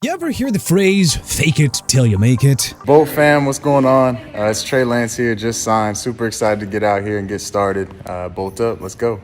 You ever hear the phrase, fake it till you make it? Bolt fam, what's going on? It's Trey Lance here, just signed. Super excited to get out here and get started. Bolt up, let's go.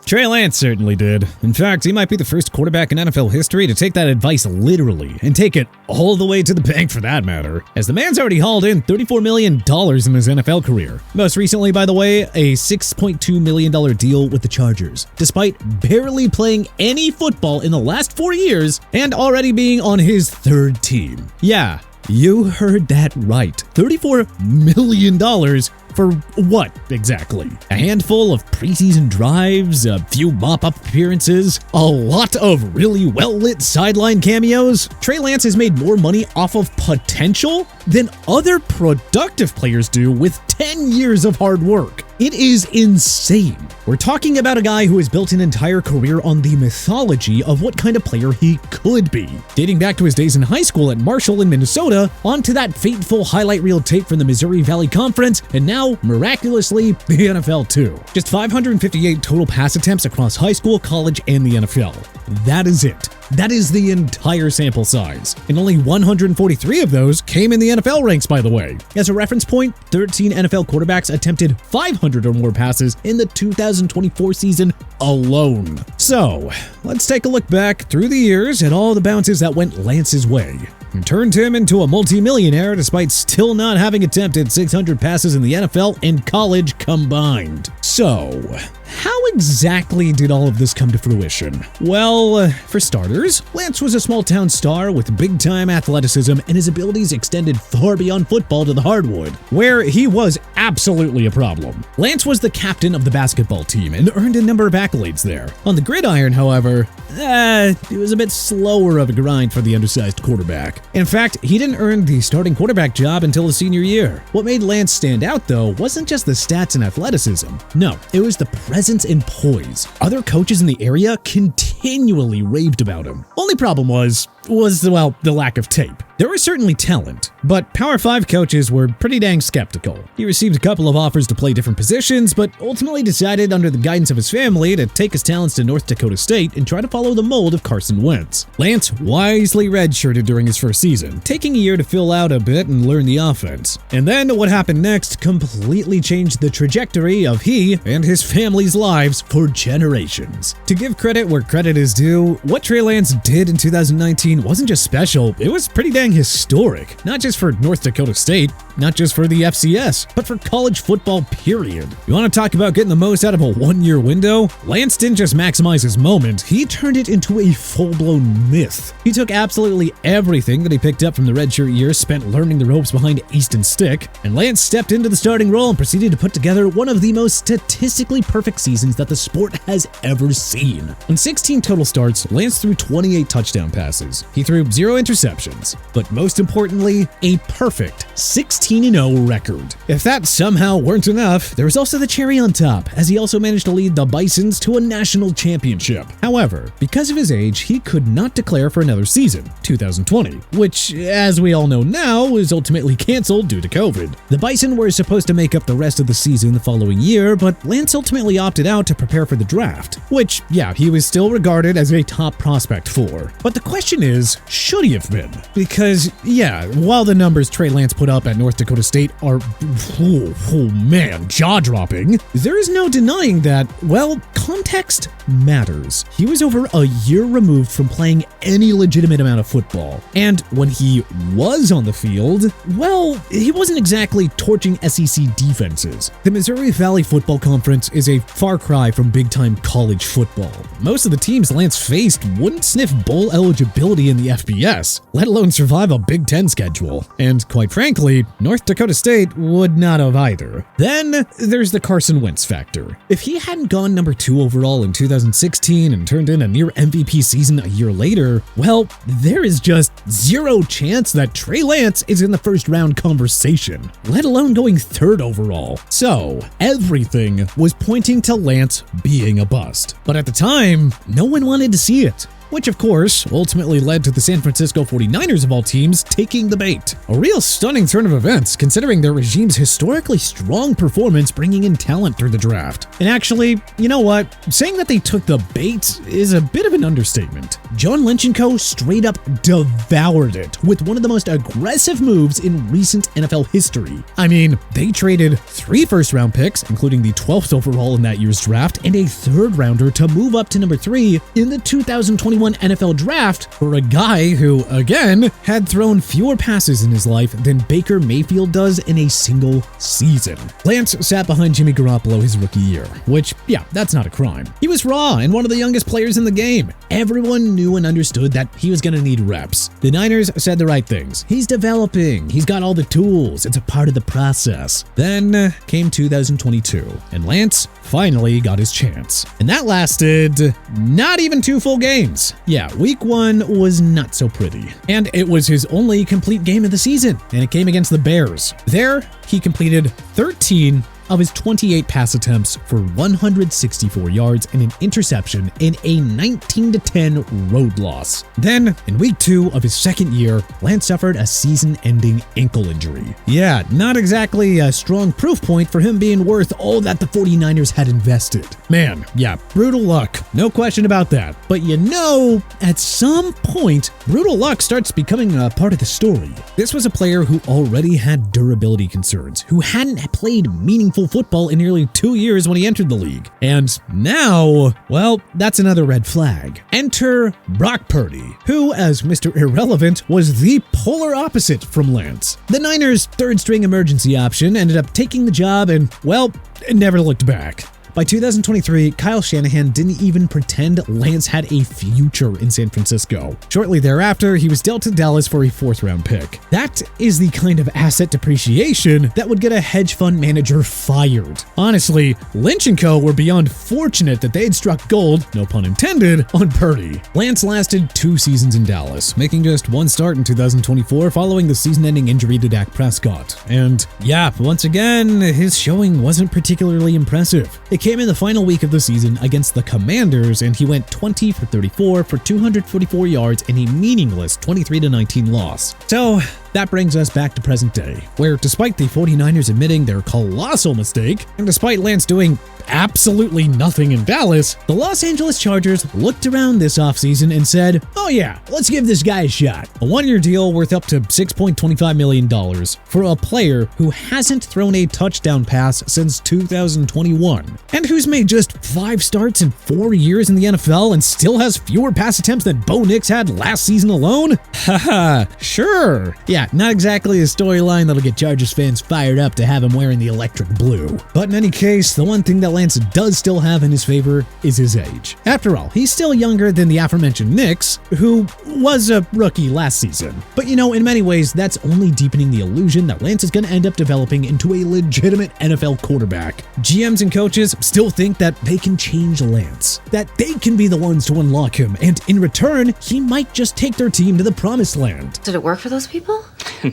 Trey Lance certainly did. In fact, he might be the first quarterback in NFL history to take that advice literally and take it all the way to the bank for that matter, as the man's already hauled in $34 million in his NFL career. Most recently, by the way, a $6.2 million deal with the Chargers, despite barely playing any football in the last 4 years and already being on his third team. Yeah, you heard that right. $34 million for what, exactly? A handful of preseason drives, a few mop-up appearances, a lot of really well-lit sideline cameos? Trey Lance has made more money off of potential than other productive players do with 10 years of hard work. It is insane. We're talking about a guy who has built an entire career on the mythology of what kind of player he could be, dating back to his days in high school at Marshall in Minnesota, onto that fateful highlight reel tape from the Missouri Valley Conference, and now, miraculously, the NFL too. Just 558 total pass attempts across high school, college, and the NFL. That is it. That is the entire sample size. And only 143 of those came in the NFL ranks, by the way. As a reference point, 13 NFL quarterbacks attempted 500 or more passes in the 2024 season alone. So, let's take a look back through the years at all the bounces that went Lance's way and turned him into a multimillionaire despite still not having attempted 600 passes in the NFL and college combined. So, how exactly did all of this come to fruition? Well, for starters, Lance was a small-town star with big-time athleticism, and his abilities extended far beyond football to the hardwood, where he was absolutely a problem. Lance was the captain of the basketball team and earned a number of accolades there. On the gridiron, however, it was a bit slower of a grind for the undersized quarterback. In fact, he didn't earn the starting quarterback job until his senior year. What made Lance stand out, though, wasn't just the stats and athleticism. No, it was the presence and poise. Other coaches in the area continually raved about him. Only problem was the lack of tape. There was certainly talent, but Power 5 coaches were pretty dang skeptical. He received a couple of offers to play different positions, but ultimately decided under the guidance of his family to take his talents to North Dakota State and try to follow the mold of Carson Wentz. Lance wisely redshirted during his first season, taking a year to fill out a bit and learn the offense. And then what happened next completely changed the trajectory of he and his family's lives for generations. To give credit where credit is due, what Trey Lance did in 2019 wasn't just special, it was pretty dang historic. Not just for North Dakota State, not just for the FCS, but for college football, period. You want to talk about getting the most out of a one-year window? Lance didn't just maximize his moment, he turned it into a full-blown myth. He took absolutely everything that he picked up from the redshirt years spent learning the ropes behind Easton Stick, and Lance stepped into the starting role and proceeded to put together one of the most statistically perfect seasons that the sport has ever seen. In 16 total starts, Lance threw 28 touchdown passes. He threw 0 interceptions, but most importantly, a perfect 16-0 record. If that somehow weren't enough, there was also the cherry on top, as he also managed to lead the Bisons to a national championship. However, because of his age, he could not declare for another season, 2020, which, as we all know now, was ultimately canceled due to COVID. The Bison were supposed to make up the rest of the season the following year, but Lance ultimately opted out to prepare for the draft, which, yeah, he was still regarded as a top prospect for. But the question is, should he have been? Because, yeah, while the numbers Trey Lance put up at North Dakota State are, jaw-dropping, there is no denying that, well, context matters. He was over a year removed from playing any legitimate amount of football, and when he was on the field, well, he wasn't exactly torching SEC defenses. The Missouri Valley Football Conference is a far cry from big-time college football. Most of the teams Lance faced wouldn't sniff bowl eligibility in the FBS, let alone survive a Big Ten schedule. And quite frankly, North Dakota State would not have either. Then there's the Carson Wentz factor. If he hadn't gone number 2 overall in 2016 and turned in a near MVP season a year later, well, there is just zero chance that Trey Lance is in the first round conversation, let alone going 3rd overall. So, everything was pointing to Lance being a bust. But at the time, no one wanted to see it. which of course ultimately led to the San Francisco 49ers of all teams taking the bait. A real stunning turn of events considering their regime's historically strong performance bringing in talent through the draft. And actually, you know what? Saying that they took the bait is a bit of an understatement. John Lynch & Co. straight up devoured it with one of the most aggressive moves in recent NFL history. I mean, they traded 3 first-round picks, including the 12th overall in that year's draft, and a third-rounder to move up to number 3 in the 2021 NFL Draft for a guy who, again, had thrown fewer passes in his life than Baker Mayfield does in a single season. Lance sat behind Jimmy Garoppolo his rookie year, which, yeah, that's not a crime. He was raw and one of the youngest players in the game. Everyone knew and understood that he was going to need reps. The Niners said the right things. He's developing. He's got all the tools. It's a part of the process. Then came 2022, and Lance finally got his chance. And that lasted not even 2 full games. Yeah, week 1 was not so pretty. And it was his only complete game of the season, and it came against the Bears. There, he completed 13 of his 28 pass attempts for 164 yards and an interception in a 19-10 road loss. Then, in week 2 of his second year, Lance suffered a season-ending ankle injury. Yeah, not exactly a strong proof point for him being worth all that the 49ers had invested. Man, yeah, brutal luck. No question about that. But you know, at some point, brutal luck starts becoming a part of the story. This was a player who already had durability concerns, who hadn't played meaningful football in nearly 2 years when he entered the league. And now, well, that's another red flag. Enter Brock Purdy, who, as Mr. Irrelevant, was the polar opposite from Lance. The Niners' third-string emergency option ended up taking the job and, well, never looked back. By 2023, Kyle Shanahan didn't even pretend Lance had a future in San Francisco. Shortly thereafter, he was dealt to Dallas for a 4th-round pick. That is the kind of asset depreciation that would get a hedge fund manager fired. Honestly, Lynch & Co. were beyond fortunate that they had struck gold, no pun intended, on Purdy. Lance lasted 2 seasons in Dallas, making just 1 start in 2024 following the season-ending injury to Dak Prescott. And yeah, once again, his showing wasn't particularly impressive. It came in the final week of the season against the Commanders, and he went 20 for 34 for 244 yards in a meaningless 23-19 loss. So that brings us back to present day, where despite the 49ers admitting their colossal mistake, and despite Lance doing absolutely nothing in Dallas, the Los Angeles Chargers looked around this offseason and said, oh yeah, let's give this guy a shot. A 1-year deal worth up to $6.25 million for a player who hasn't thrown a touchdown pass since 2021, and who's made just 5 starts in 4 years in the NFL and still has fewer pass attempts than Bo Nix had last season alone? Haha, sure. Yeah, not exactly a storyline that'll get Chargers fans fired up to have him wearing the electric blue. But in any case, the one thing that Lance does still have in his favor is his age. After all, he's still younger than the aforementioned Nix, who was a rookie last season. But you know, in many ways, that's only deepening the illusion that Lance is going to end up developing into a legitimate NFL quarterback. GMs and coaches still think that they can change Lance, that they can be the ones to unlock him, and in return, he might just take their team to the promised land. Did it work for those people?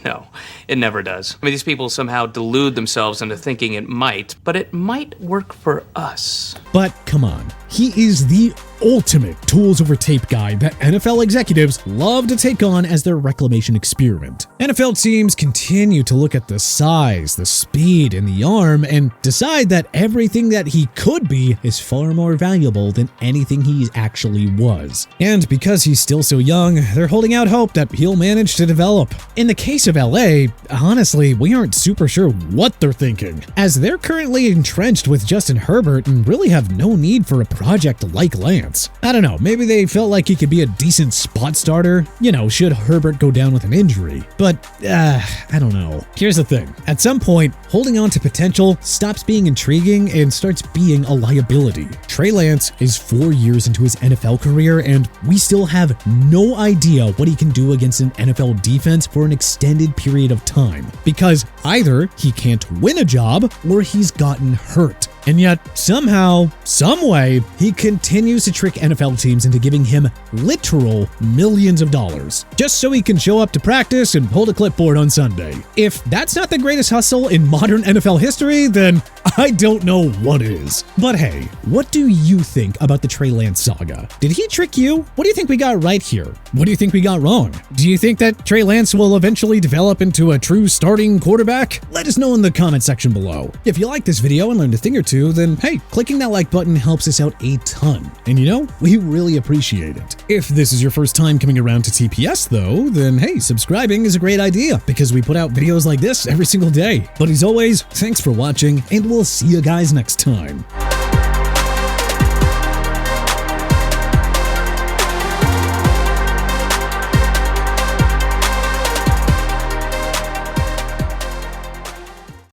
No, it never does. I mean, these people somehow delude themselves into thinking it might, but it might work for us. But come on, he is the ultimate tools over tape guy that NFL executives love to take on as their reclamation experiment. NFL teams continue to look at the size, the speed, and the arm and decide that everything that he could be is far more valuable than anything he actually was. And because he's still so young, they're holding out hope that he'll manage to develop. In the case of LA, honestly, we aren't super sure what they're thinking, as they're currently entrenched with Justin Herbert and really have no need for a project like Lance. I don't know, maybe they felt like he could be a decent spot starter, you know, should Herbert go down with an injury. But, I don't know. Here's the thing. At some point, holding on to potential stops being intriguing and starts being a liability. Trey Lance is 4 years into his NFL career, and we still have no idea what he can do against an NFL defense for an extended period of time. Because either he can't win a job, or he's gotten hurt. And yet, somehow, someway, he continues to trick NFL teams into giving him literal millions of dollars, just so he can show up to practice and hold a clipboard on Sunday. If that's not the greatest hustle in modern NFL history, then I don't know what is. But hey, what do you think about the Trey Lance saga? Did he trick you? What do you think we got right here? What do you think we got wrong? Do you think that Trey Lance will eventually develop into a true starting quarterback? Let us know in the comment section below. If you like this video and learned a thing or two, then hey, clicking that like button helps us out a ton. And you know, we really appreciate it. If this is your first time coming around to TPS though, then hey, subscribing is a great idea because we put out videos like this every single day. But as always, thanks for watching and we'll see you guys next time.